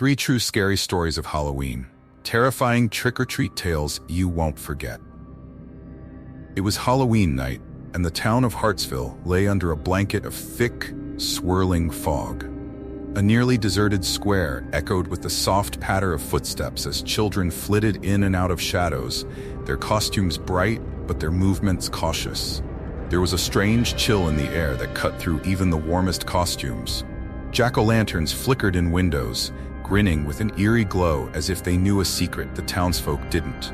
3 true scary stories of Halloween. Terrifying trick-or-treat tales you won't forget. It was Halloween night, and the town of Hartsville lay under a blanket of thick, swirling fog. A nearly deserted square echoed with the soft patter of footsteps as children flitted in and out of shadows, their costumes bright but their movements cautious. There was a strange chill in the air that cut through even the warmest costumes. Jack-o'-lanterns flickered in windows, grinning with an eerie glow as if they knew a secret the townsfolk didn't.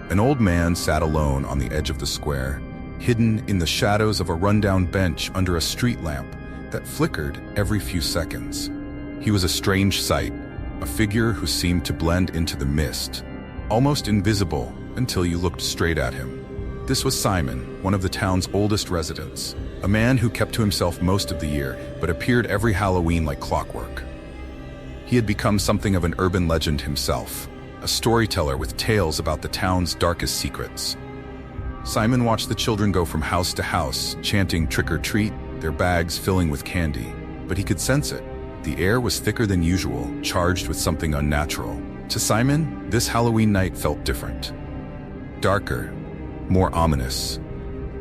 An old man sat alone on the edge of the square, hidden in the shadows of a rundown bench under a street lamp that flickered every few seconds. He was a strange sight, a figure who seemed to blend into the mist, almost invisible until you looked straight at him. This was Simon, one of the town's oldest residents, a man who kept to himself most of the year but appeared every Halloween like clockwork. He had become something of an urban legend himself, a storyteller with tales about the town's darkest secrets. Simon watched the children go from house to house, chanting trick or treat, their bags filling with candy. But he could sense it. The air was thicker than usual, charged with something unnatural. To Simon, this Halloween night felt different. Darker, more ominous.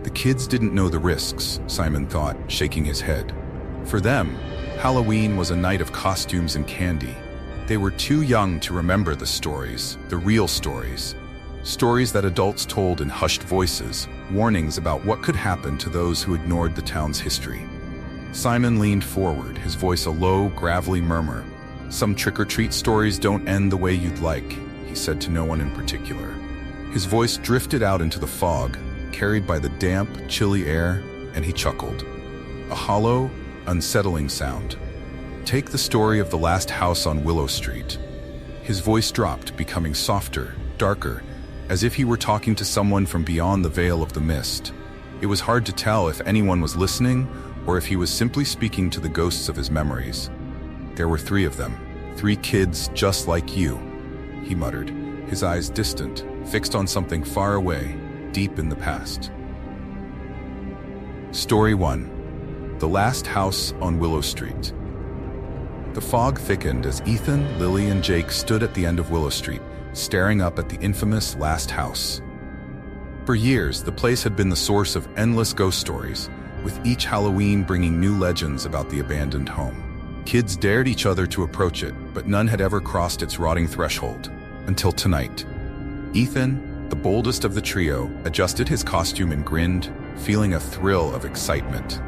The kids didn't know the risks, Simon thought, shaking his head. For them, Halloween was a night of costumes and candy. They were too young to remember the stories, the real stories. Stories that adults told in hushed voices, warnings about what could happen to those who ignored the town's history. Simon leaned forward, his voice a low, gravelly murmur. "Some trick-or-treat stories don't end the way you'd like," he said to no one in particular. His voice drifted out into the fog, carried by the damp, chilly air, and he chuckled. A hollow, unsettling sound. "Take the story of the last house on Willow Street." His voice dropped, becoming softer, darker, as if he were talking to someone from beyond the veil of the mist. It was hard to tell if anyone was listening or if he was simply speaking to the ghosts of his memories. "There were 3 of them, 3 kids just like you," he muttered, his eyes distant, fixed on something far away, deep in the past. Story 1. The Last House on Willow Street. The fog thickened as Ethan, Lily, and Jake stood at the end of Willow Street, staring up at the infamous last house. For years, the place had been the source of endless ghost stories, with each Halloween bringing new legends about the abandoned home. Kids dared each other to approach it, but none had ever crossed its rotting threshold. Until tonight. Ethan, the boldest of the trio, adjusted his costume and grinned, feeling a thrill of excitement.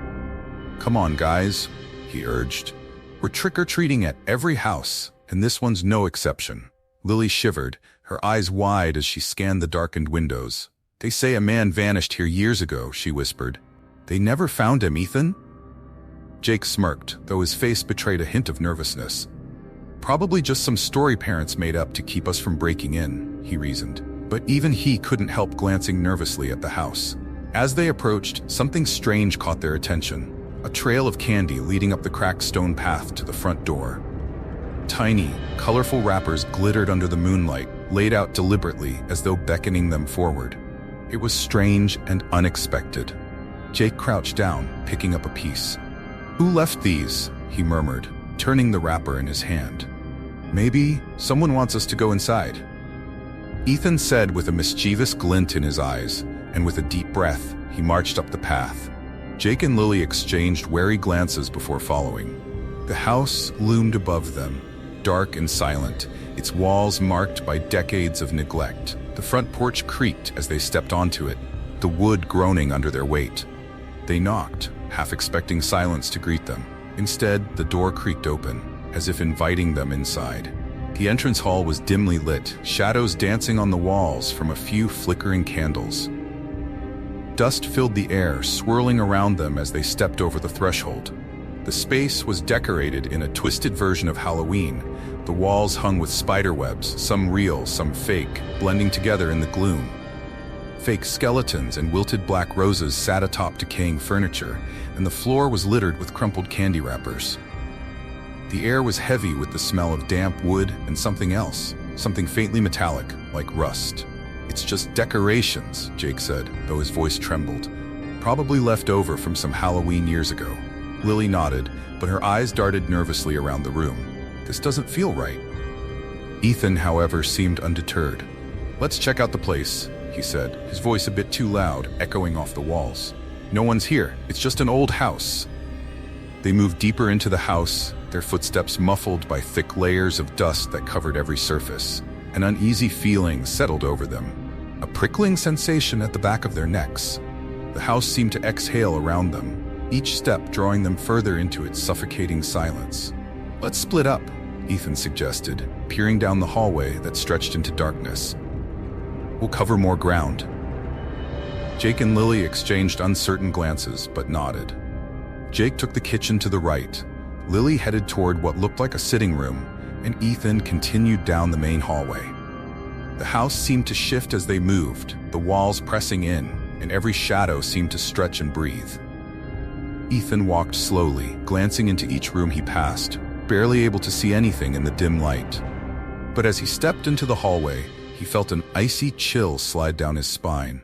"Come on, guys," he urged. "We're trick-or-treating at every house, and this one's no exception." Lily shivered, her eyes wide as she scanned the darkened windows. "They say a man vanished here years ago," she whispered. "They never found him, Ethan?" Jake smirked, though his face betrayed a hint of nervousness. "Probably just some story parents made up to keep us from breaking in," he reasoned. But even he couldn't help glancing nervously at the house. As they approached, something strange caught their attention. A trail of candy leading up the cracked stone path to the front door. Tiny, colorful wrappers glittered under the moonlight, laid out deliberately as though beckoning them forward. It was strange and unexpected. Jake crouched down, picking up a piece. "Who left these?" he murmured, turning the wrapper in his hand. "Maybe someone wants us to go inside," Ethan said with a mischievous glint in his eyes, and with a deep breath, he marched up the path. Jake and Lily exchanged wary glances before following. The house loomed above them, dark and silent, its walls marked by decades of neglect. The front porch creaked as they stepped onto it, the wood groaning under their weight. They knocked, half expecting silence to greet them. Instead, the door creaked open, as if inviting them inside. The entrance hall was dimly lit, shadows dancing on the walls from a few flickering candles. Dust filled the air, swirling around them as they stepped over the threshold. The space was decorated in a twisted version of Halloween. The walls hung with spider webs, some real, some fake, blending together in the gloom. Fake skeletons and wilted black roses sat atop decaying furniture, and the floor was littered with crumpled candy wrappers. The air was heavy with the smell of damp wood and something else, something faintly metallic, like rust. "It's just decorations," Jake said, though his voice trembled. "Probably left over from some Halloween years ago." Lily nodded, but her eyes darted nervously around the room. "This doesn't feel right." Ethan, however, seemed undeterred. "Let's check out the place," he said, his voice a bit too loud, echoing off the walls. "No one's here. It's just an old house." They moved deeper into the house, their footsteps muffled by thick layers of dust that covered every surface. An uneasy feeling settled over them, a prickling sensation at the back of their necks. The house seemed to exhale around them, each step drawing them further into its suffocating silence. "Let's split up," Ethan suggested, peering down the hallway that stretched into darkness. "We'll cover more ground." Jake and Lily exchanged uncertain glances, but nodded. Jake took the kitchen to the right. Lily headed toward what looked like a sitting room, and Ethan continued down the main hallway. The house seemed to shift as they moved, the walls pressing in, and every shadow seemed to stretch and breathe. Ethan walked slowly, glancing into each room he passed, barely able to see anything in the dim light. But as he stepped into the hallway, he felt an icy chill slide down his spine.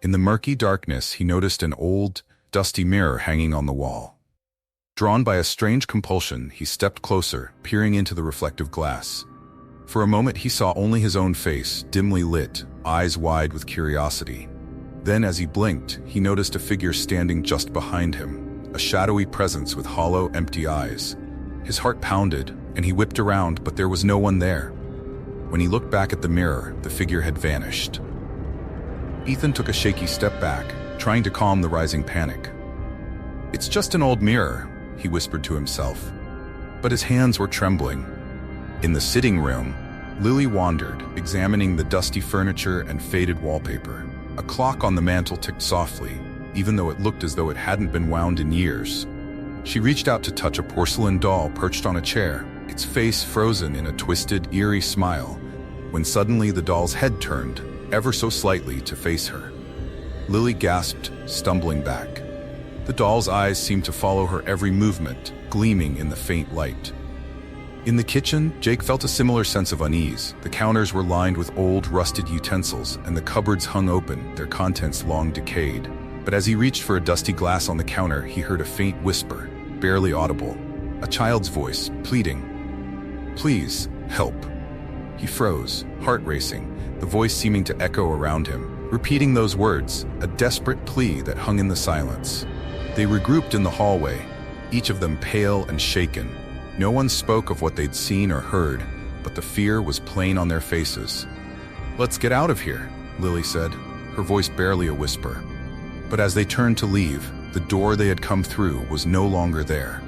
In the murky darkness, he noticed an old, dusty mirror hanging on the wall. Drawn by a strange compulsion, he stepped closer, peering into the reflective glass. For a moment, he saw only his own face, dimly lit, eyes wide with curiosity. Then, as he blinked, he noticed a figure standing just behind him, a shadowy presence with hollow, empty eyes. His heart pounded, and he whipped around, but there was no one there. When he looked back at the mirror, the figure had vanished. Ethan took a shaky step back, trying to calm the rising panic. "It's just an old mirror," he whispered to himself. But his hands were trembling. In the sitting room, Lily wandered, examining the dusty furniture and faded wallpaper. A clock on the mantel ticked softly, even though it looked as though it hadn't been wound in years. She reached out to touch a porcelain doll perched on a chair, its face frozen in a twisted, eerie smile, when suddenly the doll's head turned, ever so slightly, to face her. Lily gasped, stumbling back. The doll's eyes seemed to follow her every movement, gleaming in the faint light. In the kitchen, Jake felt a similar sense of unease. The counters were lined with old, rusted utensils, and the cupboards hung open, their contents long decayed. But as he reached for a dusty glass on the counter, he heard a faint whisper, barely audible. A child's voice, pleading, "Please, help." He froze, heart racing, the voice seeming to echo around him, repeating those words, a desperate plea that hung in the silence. They regrouped in the hallway, each of them pale and shaken. No one spoke of what they'd seen or heard, but the fear was plain on their faces. "Let's get out of here," Lily said, her voice barely a whisper. But as they turned to leave, the door they had come through was no longer there.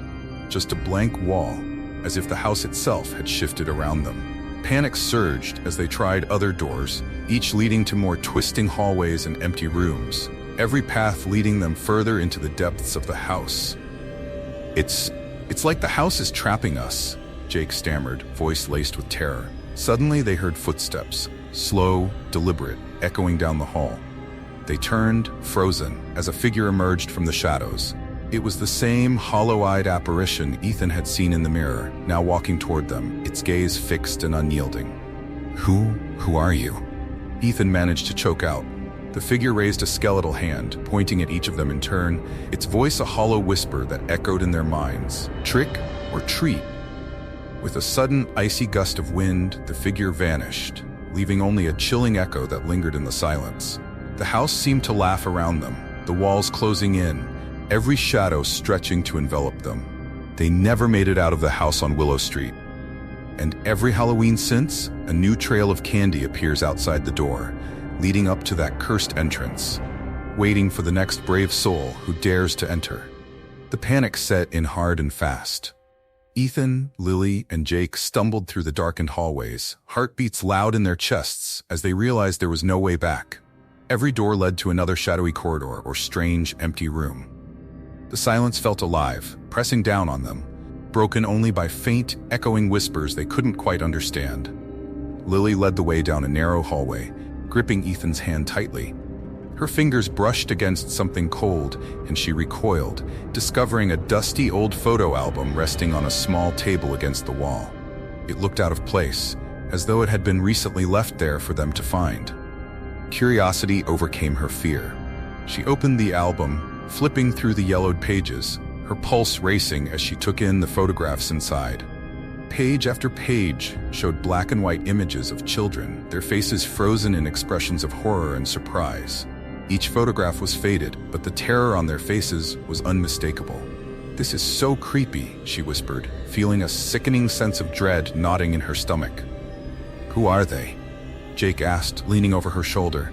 Just a blank wall, as if the house itself had shifted around them. Panic surged as they tried other doors, each leading to more twisting hallways and empty rooms, every path leading them further into the depths of the house. It's like the house is trapping us," Jake stammered, voice laced with terror. Suddenly they heard footsteps, slow, deliberate, echoing down the hall. They turned, frozen, as a figure emerged from the shadows. It was the same hollow-eyed apparition Ethan had seen in the mirror, now walking toward them, its gaze fixed and unyielding. Who are you?" Ethan managed to choke out. The figure raised a skeletal hand, pointing at each of them in turn, its voice a hollow whisper that echoed in their minds. Trick or treat? With a sudden, icy gust of wind, the figure vanished, leaving only a chilling echo that lingered in the silence. The house seemed to laugh around them, the walls closing in, every shadow stretching to envelop them. They never made it out of the house on Willow Street. And every Halloween since, a new trail of candy appears outside the door, leading up to that cursed entrance, waiting for the next brave soul who dares to enter. The panic set in hard and fast. Ethan, Lily, and Jake stumbled through the darkened hallways, heartbeats loud in their chests as they realized there was no way back. Every door led to another shadowy corridor or strange, empty room. The silence felt alive, pressing down on them, broken only by faint, echoing whispers they couldn't quite understand. Lily led the way down a narrow hallway, gripping Ethan's hand tightly. Her fingers brushed against something cold, and she recoiled, discovering a dusty old photo album resting on a small table against the wall. It looked out of place, as though it had been recently left there for them to find. Curiosity overcame her fear. She opened the album, flipping through the yellowed pages, her pulse racing as she took in the photographs inside. Page after page showed black and white images of children, their faces frozen in expressions of horror and surprise. Each photograph was faded, but the terror on their faces was unmistakable. "This is so creepy," she whispered, feeling a sickening sense of dread knotting in her stomach. "Who are they?" Jake asked, leaning over her shoulder.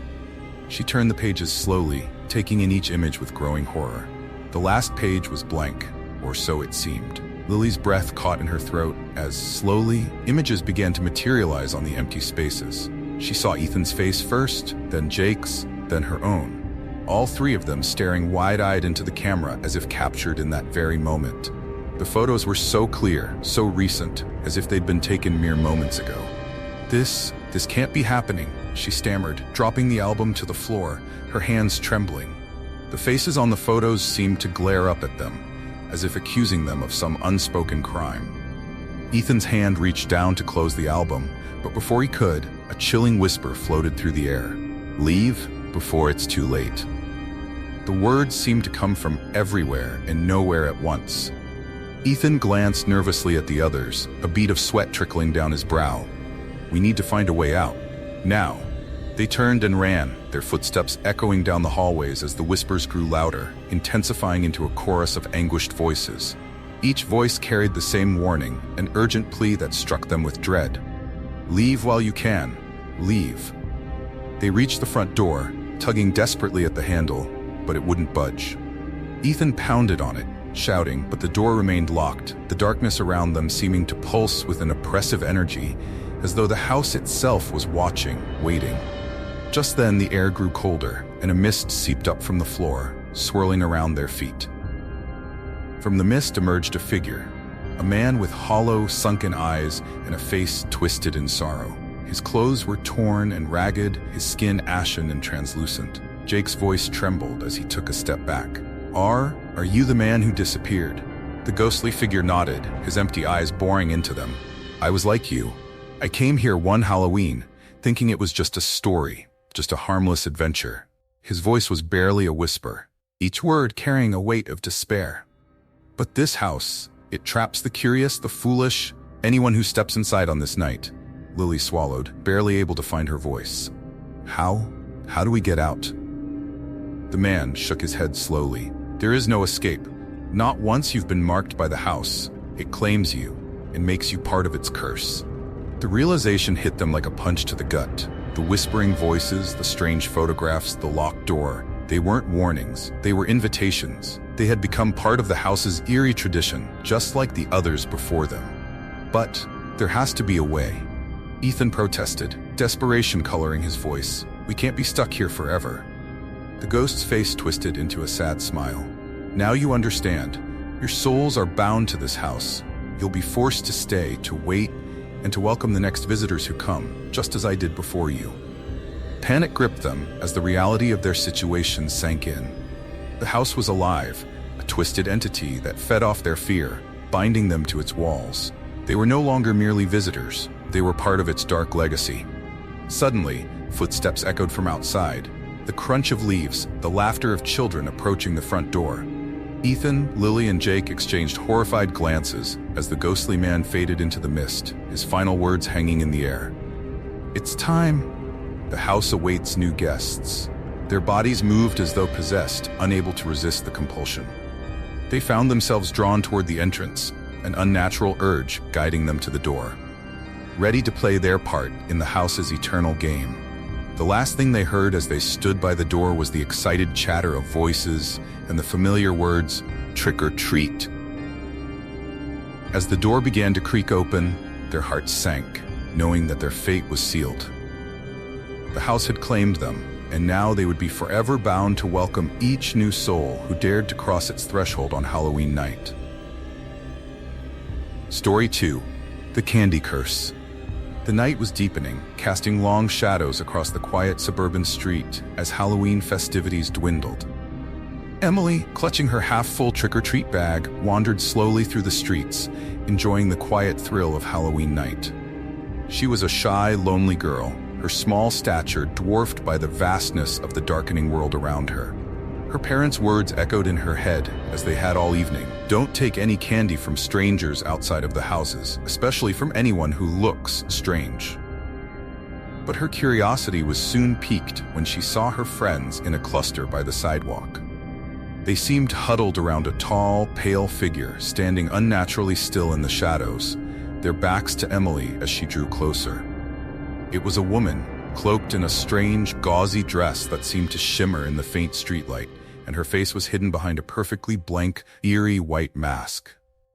She turned the pages slowly, taking in each image with growing horror. The last page was blank, or so it seemed. Lily's breath caught in her throat as, slowly, images began to materialize on the empty spaces. She saw Ethan's face first, then Jake's, then her own. All three of them staring wide-eyed into the camera as if captured in that very moment. The photos were so clear, so recent, as if they'd been taken mere moments ago. This can't be happening," she stammered, dropping the album to the floor, her hands trembling. The faces on the photos seemed to glare up at them, as if accusing them of some unspoken crime. Ethan's hand reached down to close the album, but before he could, a chilling whisper floated through the air. "Leave before it's too late." The words seemed to come from everywhere and nowhere at once. Ethan glanced nervously at the others, a bead of sweat trickling down his brow. "We need to find a way out. Now." They turned and ran, their footsteps echoing down the hallways as the whispers grew louder, intensifying into a chorus of anguished voices. Each voice carried the same warning, an urgent plea that struck them with dread. "Leave while you can. Leave." They reached the front door, tugging desperately at the handle, but it wouldn't budge. Ethan pounded on it, shouting, but the door remained locked, the darkness around them seeming to pulse with an oppressive energy, as though the house itself was watching, waiting. Just then, the air grew colder, and a mist seeped up from the floor, swirling around their feet. From the mist emerged a figure, a man with hollow, sunken eyes and a face twisted in sorrow. His clothes were torn and ragged, his skin ashen and translucent. Jake's voice trembled as he took a step back. Are you the man who disappeared?" The ghostly figure nodded, his empty eyes boring into them. "I was like you. I came here one Halloween, thinking it was just a story, just a harmless adventure." His voice was barely a whisper, each word carrying a weight of despair. "But this house, it traps the curious, the foolish, anyone who steps inside on this night." Lily swallowed, barely able to find her voice. How do we get out?" The man shook his head slowly. "There is no escape. Not once you've been marked by the house. It claims you and makes you part of its curse." The realization hit them like a punch to the gut. The whispering voices, the strange photographs, the locked door. They weren't warnings, they were invitations. They had become part of the house's eerie tradition, just like the others before them. "But there has to be a way," Ethan protested, desperation coloring his voice. "We can't be stuck here forever." The ghost's face twisted into a sad smile. "Now you understand. Your souls are bound to this house. You'll be forced to stay, to wait, and to welcome the next visitors who come, just as I did before you." Panic gripped them as the reality of their situation sank in. The house was alive, a twisted entity that fed off their fear, binding them to its walls. They were no longer merely visitors, they were part of its dark legacy. Suddenly, footsteps echoed from outside, the crunch of leaves, the laughter of children approaching the front door. Ethan, Lily, and Jake exchanged horrified glances as the ghostly man faded into the mist, his final words hanging in the air. "It's time. The house awaits new guests." Their bodies moved as though possessed, unable to resist the compulsion. They found themselves drawn toward the entrance, an unnatural urge guiding them to the door, ready to play their part in the house's eternal game. The last thing they heard as they stood by the door was the excited chatter of voices and the familiar words, "Trick or treat." As the door began to creak open, their hearts sank, knowing that their fate was sealed. The house had claimed them, and now they would be forever bound to welcome each new soul who dared to cross its threshold on Halloween night. Story 2. The Candy Curse. The night was deepening, casting long shadows across the quiet suburban street as Halloween festivities dwindled. Emily, clutching her half-full trick-or-treat bag, wandered slowly through the streets, enjoying the quiet thrill of Halloween night. She was a shy, lonely girl, her small stature dwarfed by the vastness of the darkening world around her. Her parents' words echoed in her head, as they had all evening. Don't take any candy from strangers outside of the houses, especially from anyone who looks strange. But her curiosity was soon piqued when she saw her friends in a cluster by the sidewalk. They seemed huddled around a tall, pale figure standing unnaturally still in the shadows, their backs to Emily as she drew closer. It was a woman, cloaked in a strange, gauzy dress that seemed to shimmer in the faint streetlight, and her face was hidden behind a perfectly blank, eerie white mask.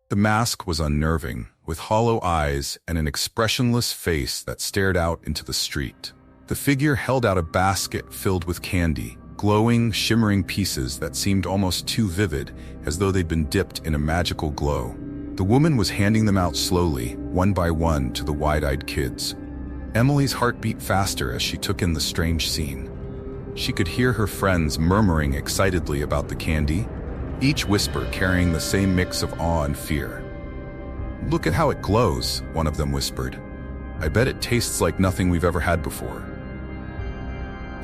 The mask was unnerving, with hollow eyes and an expressionless face that stared out into the street. The figure held out a basket filled with candy, glowing, shimmering pieces that seemed almost too vivid, as though they'd been dipped in a magical glow. The woman was handing them out slowly, one by one, to the wide-eyed kids. Emily's heart beat faster as she took in the strange scene. She could hear her friends murmuring excitedly about the candy, each whisper carrying the same mix of awe and fear. "Look at how it glows," one of them whispered. "I bet it tastes like nothing we've ever had before."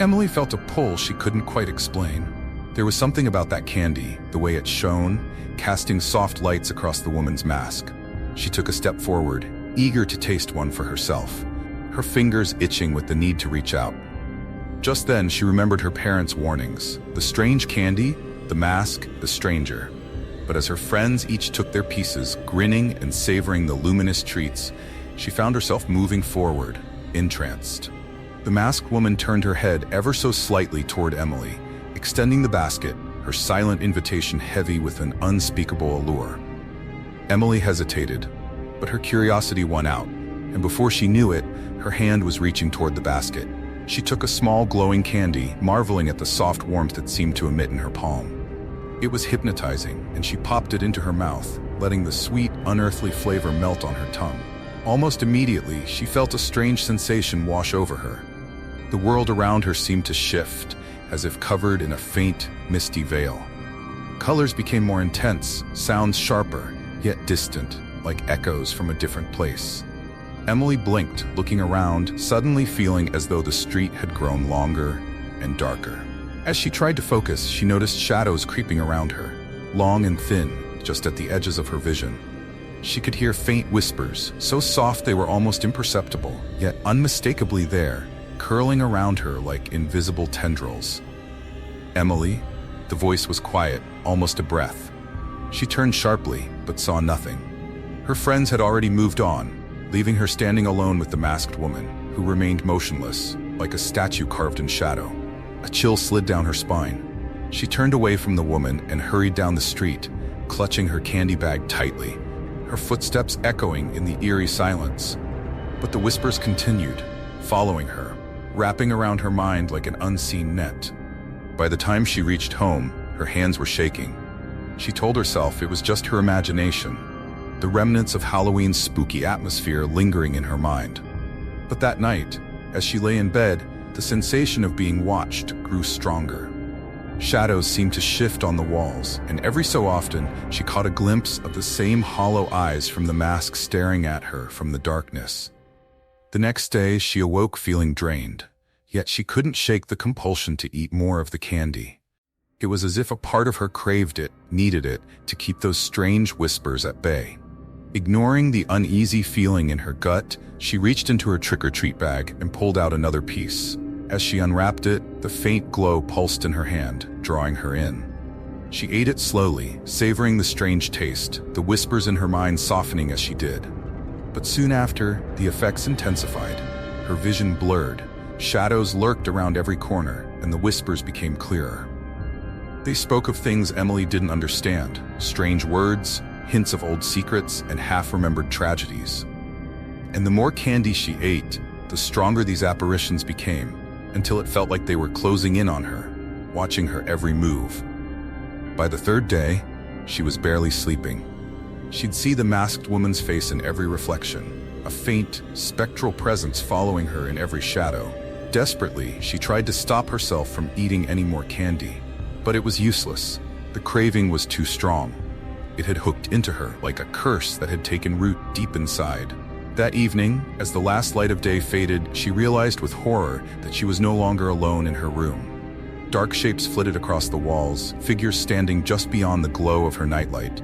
Emily felt a pull she couldn't quite explain. There was something about that candy, the way it shone, casting soft lights across the woman's mask. She took a step forward, eager to taste one for herself, her fingers itching with the need to reach out. Just then, she remembered her parents' warnings: the strange candy, the mask, the stranger. But as her friends each took their pieces, grinning and savoring the luminous treats, she found herself moving forward, entranced. The masked woman turned her head ever so slightly toward Emily, extending the basket, her silent invitation heavy with an unspeakable allure. Emily hesitated, but her curiosity won out, and before she knew it, her hand was reaching toward the basket. She took a small glowing candy, marveling at the soft warmth it seemed to emit in her palm. It was hypnotizing, and she popped it into her mouth, letting the sweet, unearthly flavor melt on her tongue. Almost immediately, she felt a strange sensation wash over her. The world around her seemed to shift, as if covered in a faint, misty veil. Colors became more intense, sounds sharper, yet distant, like echoes from a different place. Emily blinked, looking around, suddenly feeling as though the street had grown longer and darker. As she tried to focus, she noticed shadows creeping around her, long and thin, just at the edges of her vision. She could hear faint whispers, so soft they were almost imperceptible, yet unmistakably there, curling around her like invisible tendrils. "Emily?" The voice was quiet, almost a breath. She turned sharply, but saw nothing. Her friends had already moved on, leaving her standing alone with the masked woman, who remained motionless, like a statue carved in shadow. A chill slid down her spine. She turned away from the woman and hurried down the street, clutching her candy bag tightly, her footsteps echoing in the eerie silence. But the whispers continued, following her, wrapping around her mind like an unseen net. By the time she reached home, her hands were shaking. She told herself it was just her imagination, the remnants of Halloween's spooky atmosphere lingering in her mind. But that night, as she lay in bed, the sensation of being watched grew stronger. Shadows seemed to shift on the walls, and every so often, she caught a glimpse of the same hollow eyes from the mask staring at her from the darkness. The next day, she awoke feeling drained, yet she couldn't shake the compulsion to eat more of the candy. It was as if a part of her craved it, needed it, to keep those strange whispers at bay. Ignoring the uneasy feeling in her gut, she reached into her trick-or-treat bag and pulled out another piece. As she unwrapped it, the faint glow pulsed in her hand, drawing her in. She ate it slowly, savoring the strange taste, the whispers in her mind softening as she did. But soon after, the effects intensified. Her vision blurred, shadows lurked around every corner, and the whispers became clearer. They spoke of things Emily didn't understand, strange words, hints of old secrets, and half-remembered tragedies. And the more candy she ate, the stronger these apparitions became, until it felt like they were closing in on her, watching her every move. By the third day, she was barely sleeping. She'd see the masked woman's face in every reflection, a faint, spectral presence following her in every shadow. Desperately, she tried to stop herself from eating any more candy, but it was useless. The craving was too strong. It had hooked into her like a curse that had taken root deep inside. That evening, as the last light of day faded, she realized with horror that she was no longer alone in her room. Dark shapes flitted across the walls, figures standing just beyond the glow of her nightlight.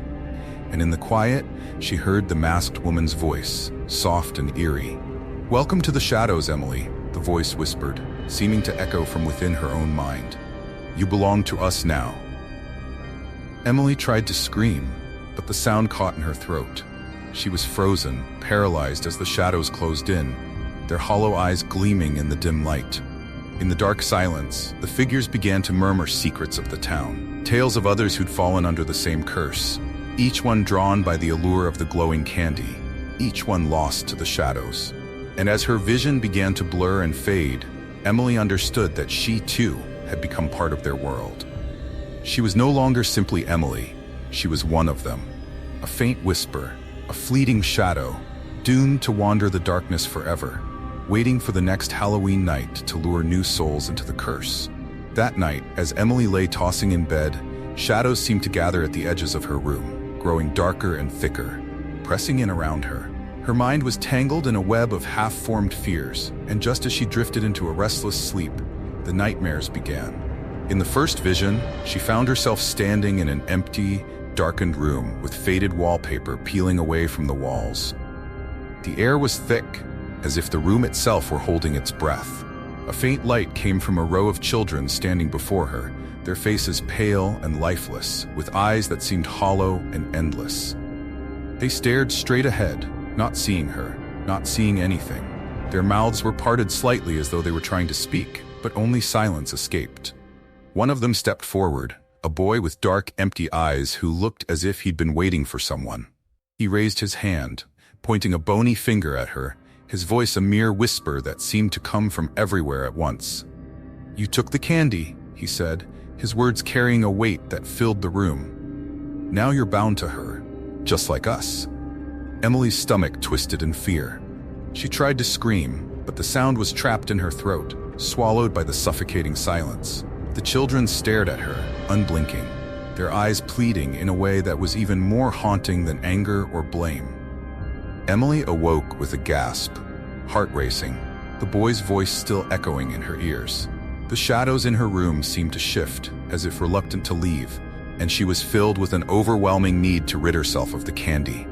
And in the quiet, she heard the masked woman's voice, soft and eerie. "Welcome to the shadows, Emily," the voice whispered, seeming to echo from within her own mind. "You belong to us now." Emily tried to scream, but the sound caught in her throat. She was frozen, paralyzed as the shadows closed in, their hollow eyes gleaming in the dim light. In the dark silence, the figures began to murmur secrets of the town, tales of others who'd fallen under the same curse, each one drawn by the allure of the glowing candy, each one lost to the shadows. And as her vision began to blur and fade, Emily understood that she too had become part of their world. She was no longer simply Emily, she was one of them. A faint whisper, a fleeting shadow, doomed to wander the darkness forever, waiting for the next Halloween night to lure new souls into the curse. That night, as Emily lay tossing in bed, shadows seemed to gather at the edges of her room, growing darker and thicker, pressing in around her. Her mind was tangled in a web of half-formed fears, and just as she drifted into a restless sleep, the nightmares began. In the first vision, she found herself standing in an empty, darkened room with faded wallpaper peeling away from the walls. The air was thick, as if the room itself were holding its breath. A faint light came from a row of children standing before her, their faces pale and lifeless, with eyes that seemed hollow and endless. They stared straight ahead, not seeing her, not seeing anything. Their mouths were parted slightly as though they were trying to speak, but only silence escaped. One of them stepped forward, a boy with dark, empty eyes who looked as if he'd been waiting for someone. He raised his hand, pointing a bony finger at her, his voice a mere whisper that seemed to come from everywhere at once. "You took the candy," he said, his words carrying a weight that filled the room. "Now you're bound to her, just like us." Emily's stomach twisted in fear. She tried to scream, but the sound was trapped in her throat, swallowed by the suffocating silence. The children stared at her, unblinking, their eyes pleading in a way that was even more haunting than anger or blame. Emily awoke with a gasp, heart racing, the boy's voice still echoing in her ears. The shadows in her room seemed to shift, as if reluctant to leave, and she was filled with an overwhelming need to rid herself of the candy.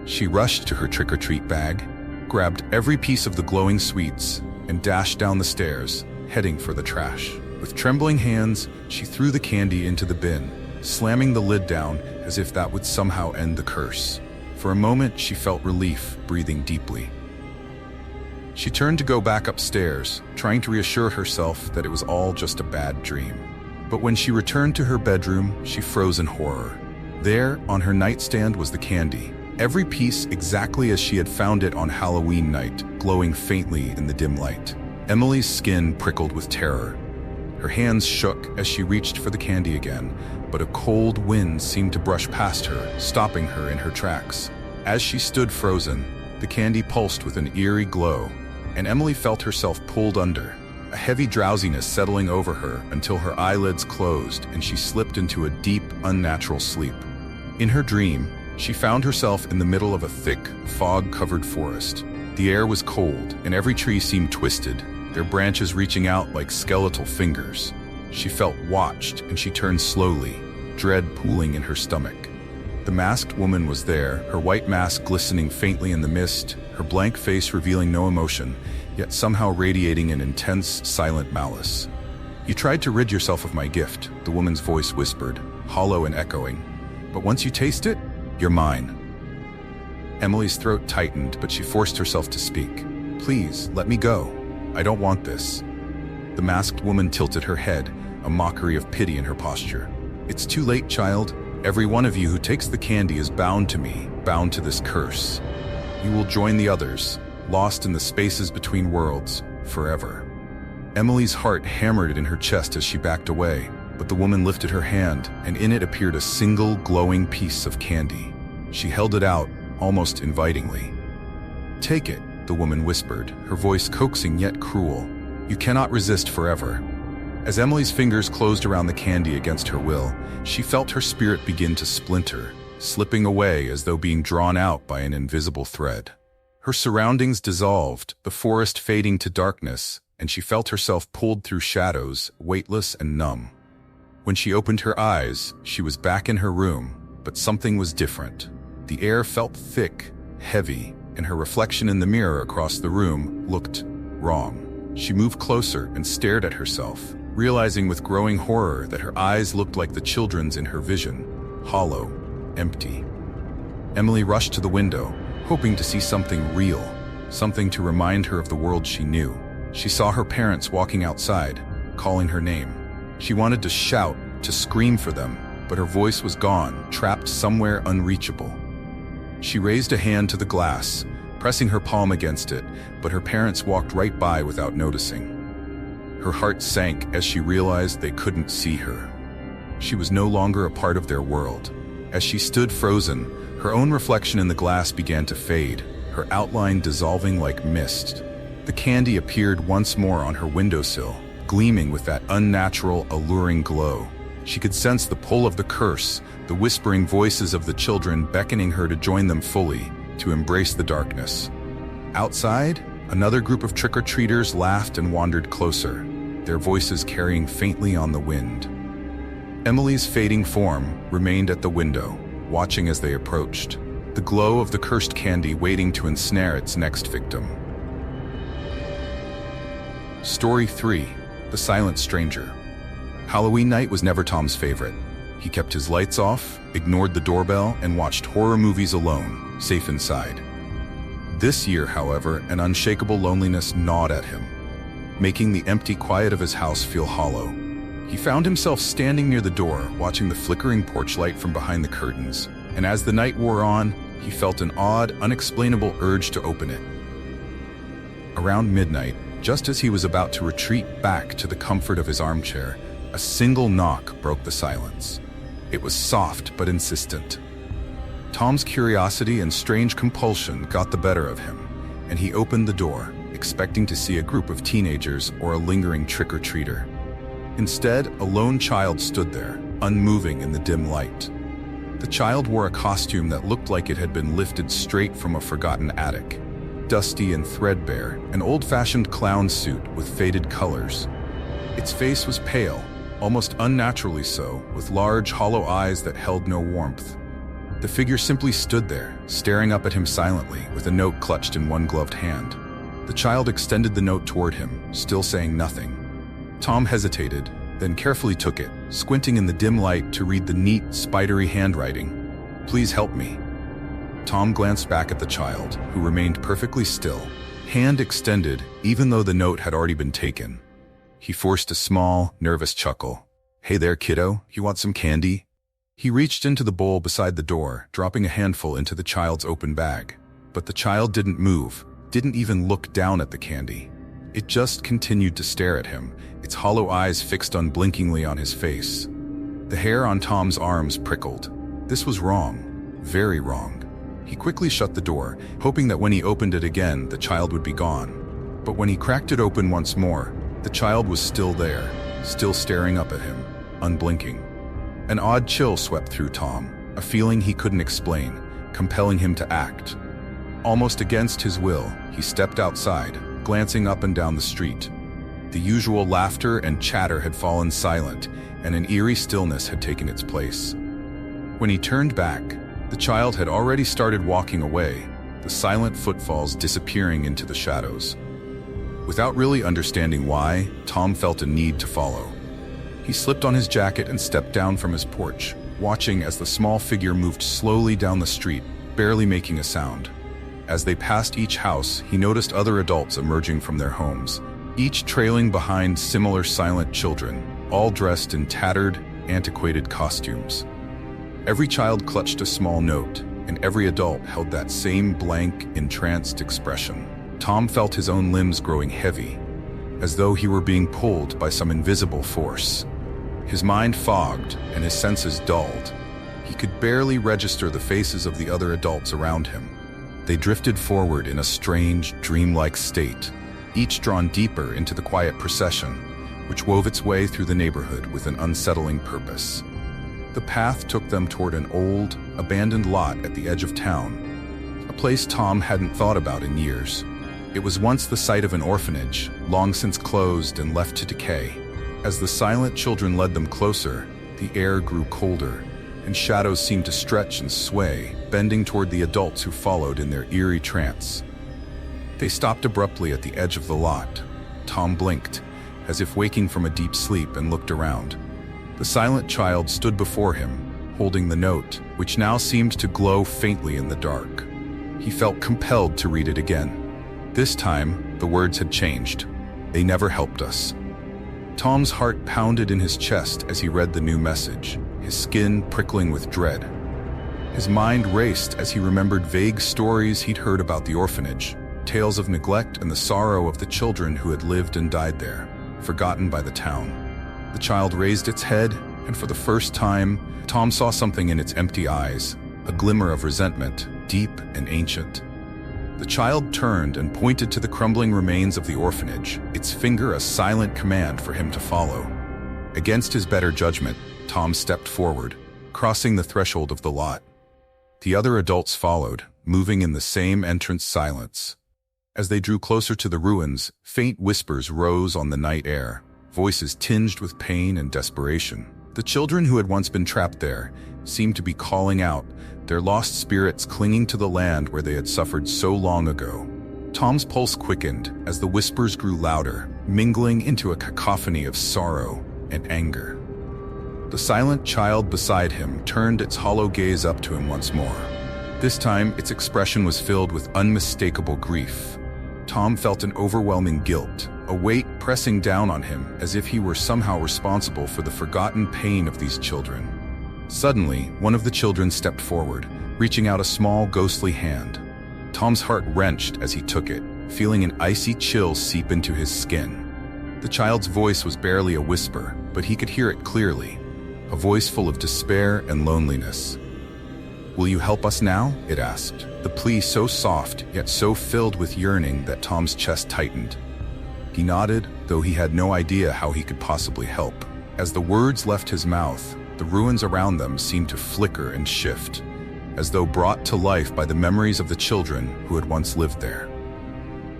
She rushed to her trick-or-treat bag, grabbed every piece of the glowing sweets, and dashed down the stairs, heading for the trash. With trembling hands, she threw the candy into the bin, slamming the lid down as if that would somehow end the curse. For a moment, she felt relief, breathing deeply. She turned to go back upstairs, trying to reassure herself that it was all just a bad dream. But when she returned to her bedroom, she froze in horror. There, on her nightstand, was the candy, every piece exactly as she had found it on Halloween night, glowing faintly in the dim light. Emily's skin prickled with terror. Her hands shook as she reached for the candy again, but a cold wind seemed to brush past her, stopping her in her tracks. As she stood frozen, the candy pulsed with an eerie glow, and Emily felt herself pulled under, a heavy drowsiness settling over her until her eyelids closed and she slipped into a deep, unnatural sleep. In her dream, she found herself in the middle of a thick, fog-covered forest. The air was cold, and every tree seemed twisted, their branches reaching out like skeletal fingers. She felt watched, and she turned slowly, dread pooling in her stomach. The masked woman was there, her white mask glistening faintly in the mist, her blank face revealing no emotion, yet somehow radiating an intense, silent malice. "You tried to rid yourself of my gift," the woman's voice whispered, hollow and echoing. "But once you taste it, you're mine." Emily's throat tightened, but she forced herself to speak. "Please, let me go. I don't want this." The masked woman tilted her head, a mockery of pity in her posture. "It's too late, child. Every one of you who takes the candy is bound to me, bound to this curse. You will join the others, lost in the spaces between worlds, forever." Emily's heart hammered in her chest as she backed away, but the woman lifted her hand, and in it appeared a single glowing piece of candy. She held it out, almost invitingly. "Take it," the woman whispered, her voice coaxing yet cruel. "You cannot resist forever." As Emily's fingers closed around the candy against her will, she felt her spirit begin to splinter, slipping away as though being drawn out by an invisible thread. Her surroundings dissolved, the forest fading to darkness, and she felt herself pulled through shadows, weightless and numb. When she opened her eyes, she was back in her room, but something was different. The air felt thick, heavy, and her reflection in the mirror across the room looked wrong. She moved closer and stared at herself, realizing with growing horror that her eyes looked like the children's in her vision, hollow, empty. Emily rushed to the window, hoping to see something real, something to remind her of the world she knew. She saw her parents walking outside, calling her name. She wanted to shout, to scream for them, but her voice was gone, trapped somewhere unreachable. She raised a hand to the glass, pressing her palm against it, but her parents walked right by without noticing. Her heart sank as she realized they couldn't see her. She was no longer a part of their world. As she stood frozen, her own reflection in the glass began to fade, her outline dissolving like mist. The candy appeared once more on her windowsill, gleaming with that unnatural, alluring glow. She could sense the pull of the curse, the whispering voices of the children beckoning her to join them fully, to embrace the darkness. Outside, another group of trick-or-treaters laughed and wandered closer, their voices carrying faintly on the wind. Emily's fading form remained at the window, watching as they approached, the glow of the cursed candy waiting to ensnare its next victim. Story 3. The Silent Stranger. Halloween night was never Tom's favorite. He kept his lights off, ignored the doorbell, and watched horror movies alone, safe inside. This year, however, an unshakable loneliness gnawed at him, making the empty quiet of his house feel hollow. He found himself standing near the door, watching the flickering porch light from behind the curtains, and as the night wore on, he felt an odd, unexplainable urge to open it. Around midnight, just as he was about to retreat back to the comfort of his armchair, a single knock broke the silence. It was soft but insistent. Tom's curiosity and strange compulsion got the better of him, and he opened the door, expecting to see a group of teenagers or a lingering trick-or-treater. Instead, a lone child stood there, unmoving in the dim light. The child wore a costume that looked like it had been lifted straight from a forgotten attic. Dusty and threadbare, an old-fashioned clown suit with faded colors. Its face was pale, almost unnaturally so, with large, hollow eyes that held no warmth. The figure simply stood there, staring up at him silently, with a note clutched in one gloved hand. The child extended the note toward him, still saying nothing. Tom hesitated, then carefully took it, squinting in the dim light to read the neat, spidery handwriting. "Please help me." Tom glanced back at the child, who remained perfectly still, hand extended even though the note had already been taken. He forced a small, nervous chuckle. "Hey there, kiddo, you want some candy?" He reached into the bowl beside the door, dropping a handful into the child's open bag. But the child didn't move, didn't even look down at the candy. It just continued to stare at him, its hollow eyes fixed unblinkingly on his face. The hair on Tom's arms prickled. This was wrong, very wrong. He quickly shut the door, hoping that when he opened it again, the child would be gone. But when he cracked it open once more, the child was still there, still staring up at him, unblinking. An odd chill swept through Tom, a feeling he couldn't explain, compelling him to act. Almost against his will, he stepped outside, glancing up and down the street. The usual laughter and chatter had fallen silent, and an eerie stillness had taken its place. When he turned back, the child had already started walking away, the silent footfalls disappearing into the shadows. Without really understanding why, Tom felt a need to follow. He slipped on his jacket and stepped down from his porch, watching as the small figure moved slowly down the street, barely making a sound. As they passed each house, he noticed other adults emerging from their homes, each trailing behind similar silent children, all dressed in tattered, antiquated costumes. Every child clutched a small note, and every adult held that same blank, entranced expression. Tom felt his own limbs growing heavy, as though he were being pulled by some invisible force. His mind fogged and his senses dulled. He could barely register the faces of the other adults around him. They drifted forward in a strange, dreamlike state, each drawn deeper into the quiet procession, which wove its way through the neighborhood with an unsettling purpose. The path took them toward an old, abandoned lot at the edge of town, a place Tom hadn't thought about in years. It was once the site of an orphanage, long since closed and left to decay. As the silent children led them closer, the air grew colder, and shadows seemed to stretch and sway, bending toward the adults who followed in their eerie trance. They stopped abruptly at the edge of the lot. Tom blinked, as if waking from a deep sleep, and looked around. The silent child stood before him, holding the note, which now seemed to glow faintly in the dark. He felt compelled to read it again. This time, the words had changed. They never helped us. Tom's heart pounded in his chest as he read the new message, his skin prickling with dread. His mind raced as he remembered vague stories he'd heard about the orphanage, tales of neglect and the sorrow of the children who had lived and died there, forgotten by the town. The child raised its head, and for the first time, Tom saw something in its empty eyes, a glimmer of resentment, deep and ancient. The child turned and pointed to the crumbling remains of the orphanage, its finger a silent command for him to follow. Against his better judgment, Tom stepped forward, crossing the threshold of the lot. The other adults followed, moving in the same entrance silence. As they drew closer to the ruins, faint whispers rose on the night air, voices tinged with pain and desperation. The children who had once been trapped there seemed to be calling out, their lost spirits clinging to the land where they had suffered so long ago. Tom's pulse quickened as the whispers grew louder, mingling into a cacophony of sorrow and anger. The silent child beside him turned its hollow gaze up to him once more. This time, its expression was filled with unmistakable grief. Tom felt an overwhelming guilt, a weight pressing down on him as if he were somehow responsible for the forgotten pain of these children. Suddenly, one of the children stepped forward, reaching out a small, ghostly hand. Tom's heart wrenched as he took it, feeling an icy chill seep into his skin. The child's voice was barely a whisper, but he could hear it clearly, a voice full of despair and loneliness. "Will you help us now?" it asked, the plea so soft yet so filled with yearning that Tom's chest tightened. He nodded, though he had no idea how he could possibly help. As the words left his mouth, the ruins around them seemed to flicker and shift, as though brought to life by the memories of the children who had once lived there.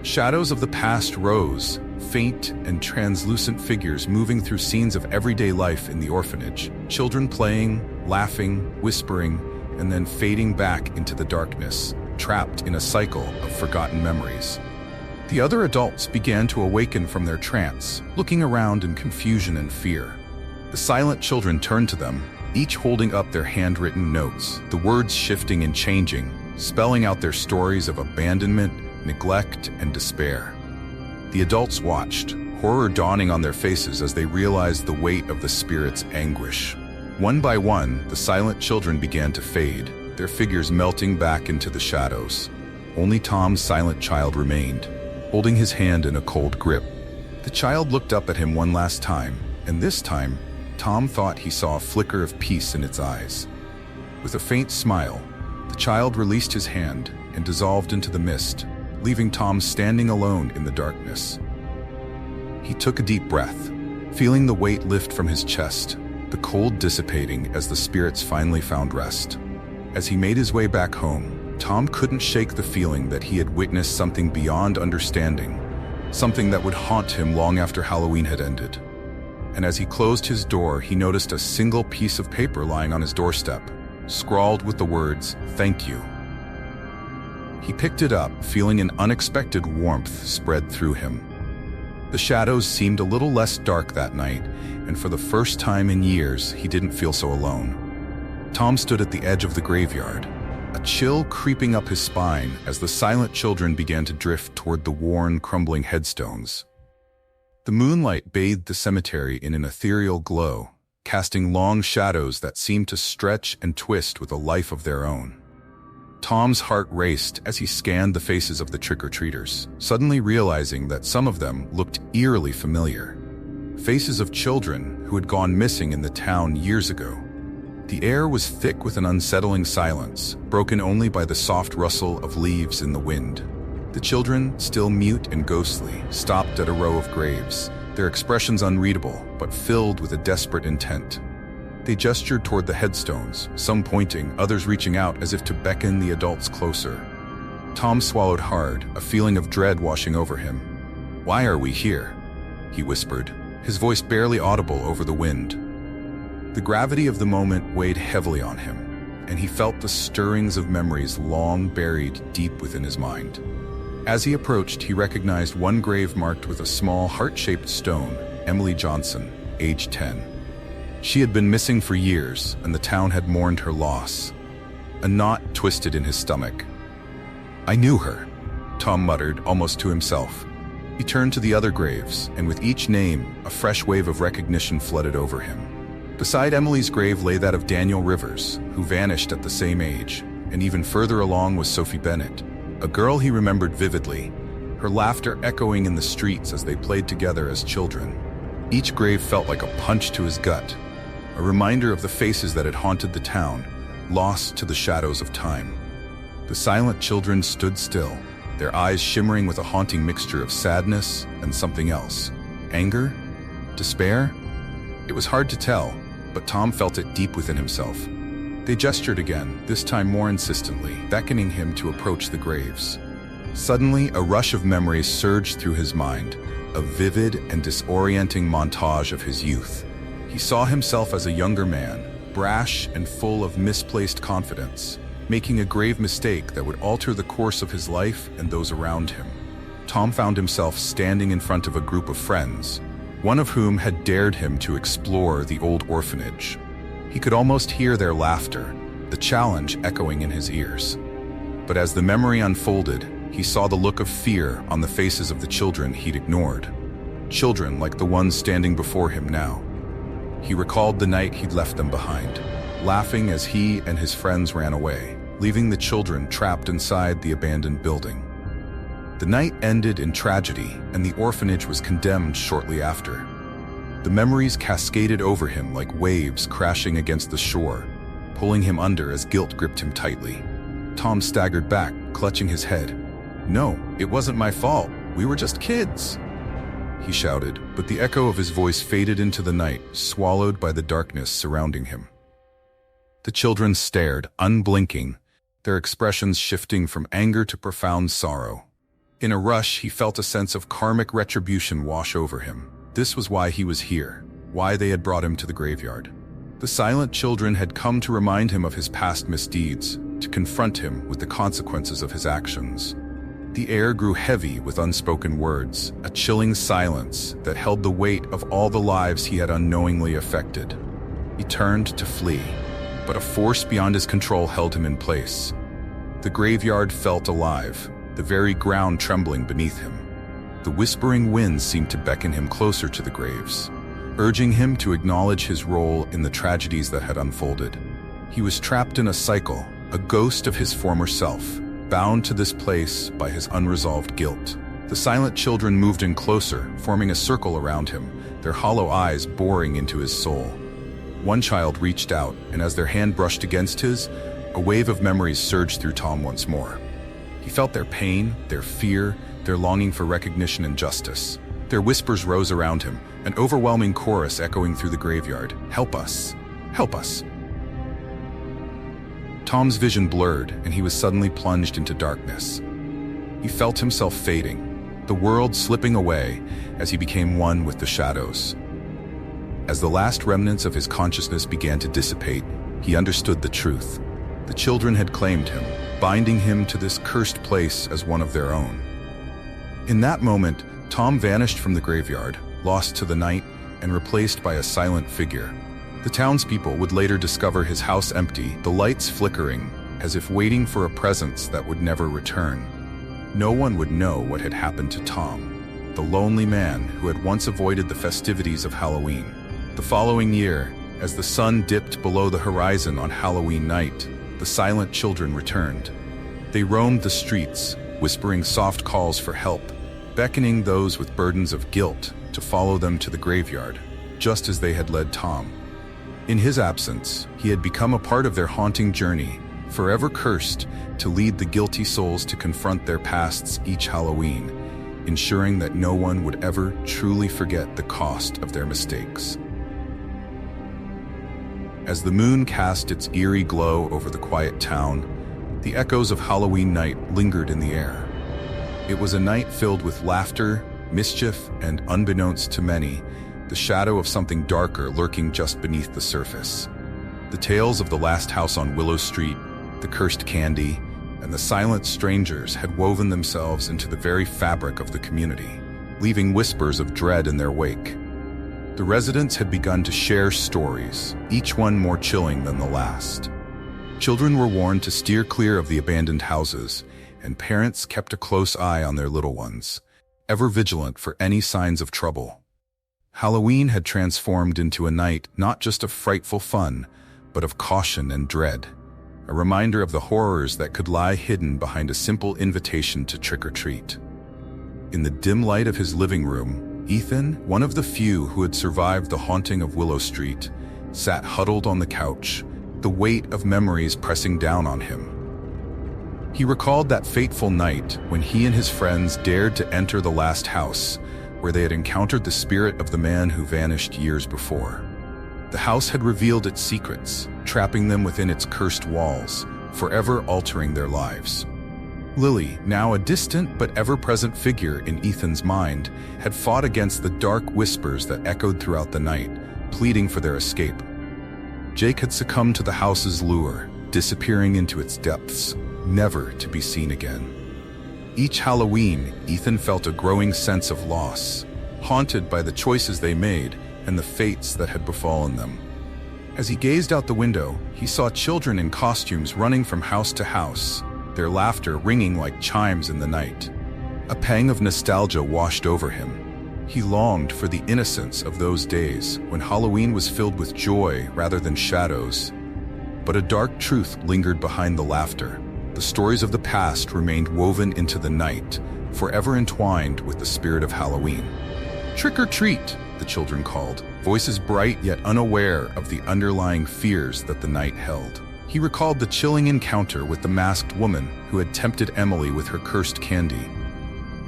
Shadows of the past rose, faint and translucent figures moving through scenes of everyday life in the orphanage, children playing, laughing, whispering, and then fading back into the darkness, trapped in a cycle of forgotten memories. The other adults began to awaken from their trance, looking around in confusion and fear. The silent children turned to them, each holding up their handwritten notes, the words shifting and changing, spelling out their stories of abandonment, neglect, and despair. The adults watched, horror dawning on their faces as they realized the weight of the spirit's anguish. One by one, the silent children began to fade, their figures melting back into the shadows. Only Tom's silent child remained, holding his hand in a cold grip. The child looked up at him one last time, and this time, Tom thought he saw a flicker of peace in its eyes. With a faint smile, the child released his hand and dissolved into the mist, leaving Tom standing alone in the darkness. He took a deep breath, feeling the weight lift from his chest, the cold dissipating as the spirits finally found rest. As he made his way back home, Tom couldn't shake the feeling that he had witnessed something beyond understanding, something that would haunt him long after Halloween had ended. And as he closed his door, he noticed a single piece of paper lying on his doorstep, scrawled with the words, "Thank you." He picked it up, feeling an unexpected warmth spread through him. The shadows seemed a little less dark that night, and for the first time in years, he didn't feel so alone. Tom stood at the edge of the graveyard, a chill creeping up his spine as the silent children began to drift toward the worn, crumbling headstones. The moonlight bathed the cemetery in an ethereal glow, casting long shadows that seemed to stretch and twist with a life of their own. Tom's heart raced as he scanned the faces of the trick-or-treaters, suddenly realizing that some of them looked eerily familiar. Faces of children who had gone missing in the town years ago. The air was thick with an unsettling silence, broken only by the soft rustle of leaves in the wind. The children, still mute and ghostly, stopped at a row of graves, their expressions unreadable, but filled with a desperate intent. They gestured toward the headstones, some pointing, others reaching out as if to beckon the adults closer. Tom swallowed hard, a feeling of dread washing over him. "Why are we here?" he whispered, his voice barely audible over the wind. The gravity of the moment weighed heavily on him, and he felt the stirrings of memories long buried deep within his mind. As he approached, he recognized one grave marked with a small heart-shaped stone, Emily Johnson, age 10. She had been missing for years, and the town had mourned her loss. A knot twisted in his stomach. "I knew her," Tom muttered, almost to himself. He turned to the other graves, and with each name, a fresh wave of recognition flooded over him. Beside Emily's grave lay that of Daniel Rivers, who vanished at the same age, and even further along was Sophie Bennett, a girl he remembered vividly, her laughter echoing in the streets as they played together as children. Each grave felt like a punch to his gut, a reminder of the faces that had haunted the town, lost to the shadows of time. The silent children stood still, their eyes shimmering with a haunting mixture of sadness and something else. Anger? Despair? It was hard to tell, but Tom felt it deep within himself. They gestured again, this time more insistently, beckoning him to approach the graves. Suddenly, a rush of memories surged through his mind, a vivid and disorienting montage of his youth. He saw himself as a younger man, brash and full of misplaced confidence, making a grave mistake that would alter the course of his life and those around him. Tom found himself standing in front of a group of friends, one of whom had dared him to explore the old orphanage. He could almost hear their laughter, the challenge echoing in his ears. But as the memory unfolded, he saw the look of fear on the faces of the children he'd ignored. Children like the ones standing before him now. He recalled the night he'd left them behind, laughing as he and his friends ran away, leaving the children trapped inside the abandoned building. The night ended in tragedy, and the orphanage was condemned shortly after. The memories cascaded over him like waves crashing against the shore, pulling him under as guilt gripped him tightly. Tom staggered back, clutching his head. "No, it wasn't my fault. We were just kids," he shouted, but the echo of his voice faded into the night, swallowed by the darkness surrounding him. The children stared, unblinking, their expressions shifting from anger to profound sorrow. In a rush, he felt a sense of karmic retribution wash over him. This was why he was here, why they had brought him to the graveyard. The silent children had come to remind him of his past misdeeds, to confront him with the consequences of his actions. The air grew heavy with unspoken words, a chilling silence that held the weight of all the lives he had unknowingly affected. He turned to flee, but a force beyond his control held him in place. The graveyard felt alive, the very ground trembling beneath him. The whispering winds seemed to beckon him closer to the graves, urging him to acknowledge his role in the tragedies that had unfolded. He was trapped in a cycle, a ghost of his former self, bound to this place by his unresolved guilt. The silent children moved in closer, forming a circle around him, their hollow eyes boring into his soul. One child reached out, and as their hand brushed against his, a wave of memories surged through Tom once more. He felt their pain, their fear, their longing for recognition and justice. Their whispers rose around him, an overwhelming chorus echoing through the graveyard. "Help us! Help us!" Tom's vision blurred, and he was suddenly plunged into darkness. He felt himself fading, the world slipping away as he became one with the shadows. As the last remnants of his consciousness began to dissipate, he understood the truth. The children had claimed him, binding him to this cursed place as one of their own. In that moment, Tom vanished from the graveyard, lost to the night, and replaced by a silent figure. The townspeople would later discover his house empty, the lights flickering, as if waiting for a presence that would never return. No one would know what had happened to Tom, the lonely man who had once avoided the festivities of Halloween. The following year, as the sun dipped below the horizon on Halloween night, the silent children returned. They roamed the streets, whispering soft calls for help, beckoning those with burdens of guilt to follow them to the graveyard, just as they had led Tom. In his absence, he had become a part of their haunting journey, forever cursed to lead the guilty souls to confront their pasts each Halloween, ensuring that no one would ever truly forget the cost of their mistakes. As the moon cast its eerie glow over the quiet town, The echoes of Halloween night lingered in the air. It was a night filled with laughter, mischief, and unbeknownst to many, the shadow of something darker lurking just beneath the surface. The tales of the last house on Willow Street, the cursed candy, and the silent strangers had woven themselves into the very fabric of the community, leaving whispers of dread in their wake. The residents had begun to share stories, each one more chilling than the last. Children were warned to steer clear of the abandoned houses, and parents kept a close eye on their little ones, ever vigilant for any signs of trouble. Halloween had transformed into a night not just of frightful fun, but of caution and dread, a reminder of the horrors that could lie hidden behind a simple invitation to trick-or-treat. In the dim light of his living room, Ethan, one of the few who had survived the haunting of Willow Street, sat huddled on the couch, the weight of memories pressing down on him. He recalled that fateful night when he and his friends dared to enter the last house, where they had encountered the spirit of the man who vanished years before. The house had revealed its secrets, trapping them within its cursed walls, forever altering their lives. Lily, now a distant but ever-present figure in Ethan's mind, had fought against the dark whispers that echoed throughout the night, pleading for their escape. Jake had succumbed to the house's lure, disappearing into its depths, never to be seen again. Each Halloween, Ethan felt a growing sense of loss, haunted by the choices they made and the fates that had befallen them. As he gazed out the window, he saw children in costumes running from house to house, their laughter ringing like chimes in the night. A pang of nostalgia washed over him. He longed for the innocence of those days when Halloween was filled with joy rather than shadows. But a dark truth lingered behind the laughter. The stories of the past remained woven into the night, forever entwined with the spirit of Halloween. "Trick or treat," the children called, voices bright yet unaware of the underlying fears that the night held. He recalled the chilling encounter with the masked woman who had tempted Emily with her cursed candy.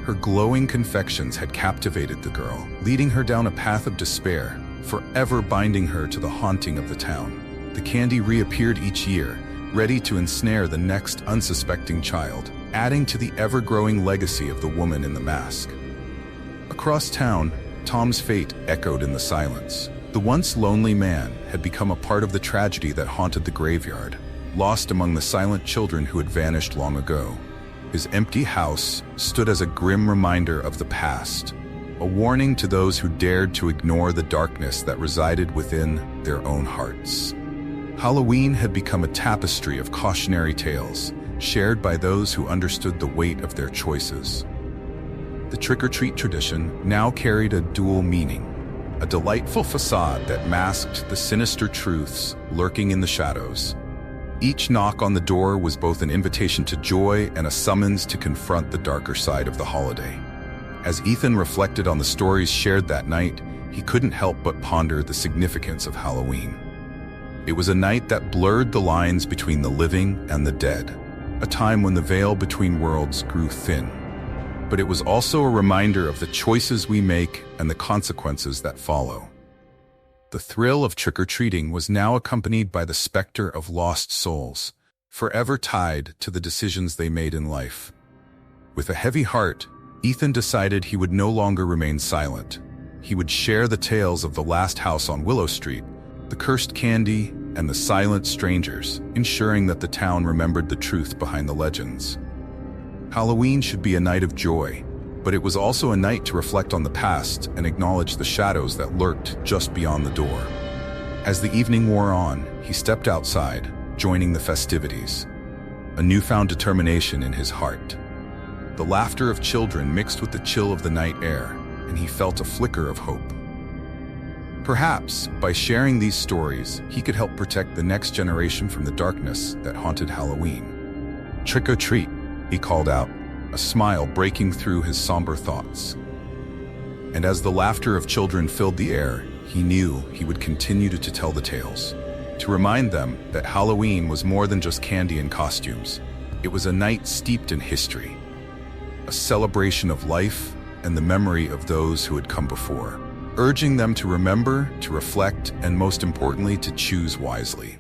Her glowing confections had captivated the girl, leading her down a path of despair, forever binding her to the haunting of the town. The candy reappeared each year, ready to ensnare the next unsuspecting child, adding to the ever-growing legacy of the woman in the mask. Across town, Tom's fate echoed in the silence. The once lonely man had become a part of the tragedy that haunted the graveyard, lost among the silent children who had vanished long ago. His empty house stood as a grim reminder of the past, a warning to those who dared to ignore the darkness that resided within their own hearts. Halloween had become a tapestry of cautionary tales, shared by those who understood the weight of their choices. The trick-or-treat tradition now carried a dual meaning, a delightful facade that masked the sinister truths lurking in the shadows. Each knock on the door was both an invitation to joy and a summons to confront the darker side of the holiday. As Ethan reflected on the stories shared that night, he couldn't help but ponder the significance of Halloween. It was a night that blurred the lines between the living and the dead, a time when the veil between worlds grew thin. But it was also a reminder of the choices we make and the consequences that follow. The thrill of trick-or-treating was now accompanied by the specter of lost souls, forever tied to the decisions they made in life. With a heavy heart, Ethan decided he would no longer remain silent. He would share the tales of the last house on Willow Street, the cursed candy, and the silent strangers, ensuring that the town remembered the truth behind the legends. Halloween should be a night of joy, but it was also a night to reflect on the past and acknowledge the shadows that lurked just beyond the door. As the evening wore on, he stepped outside, joining the festivities, a newfound determination in his heart. The laughter of children mixed with the chill of the night air, and he felt a flicker of hope. Perhaps, by sharing these stories, he could help protect the next generation from the darkness that haunted Halloween. "Trick or treat," he called out, a smile breaking through his somber thoughts. And as the laughter of children filled the air, he knew he would continue to tell the tales, to remind them that Halloween was more than just candy and costumes. It was a night steeped in history, a celebration of life and the memory of those who had come before, urging them to remember, to reflect, and most importantly, to choose wisely.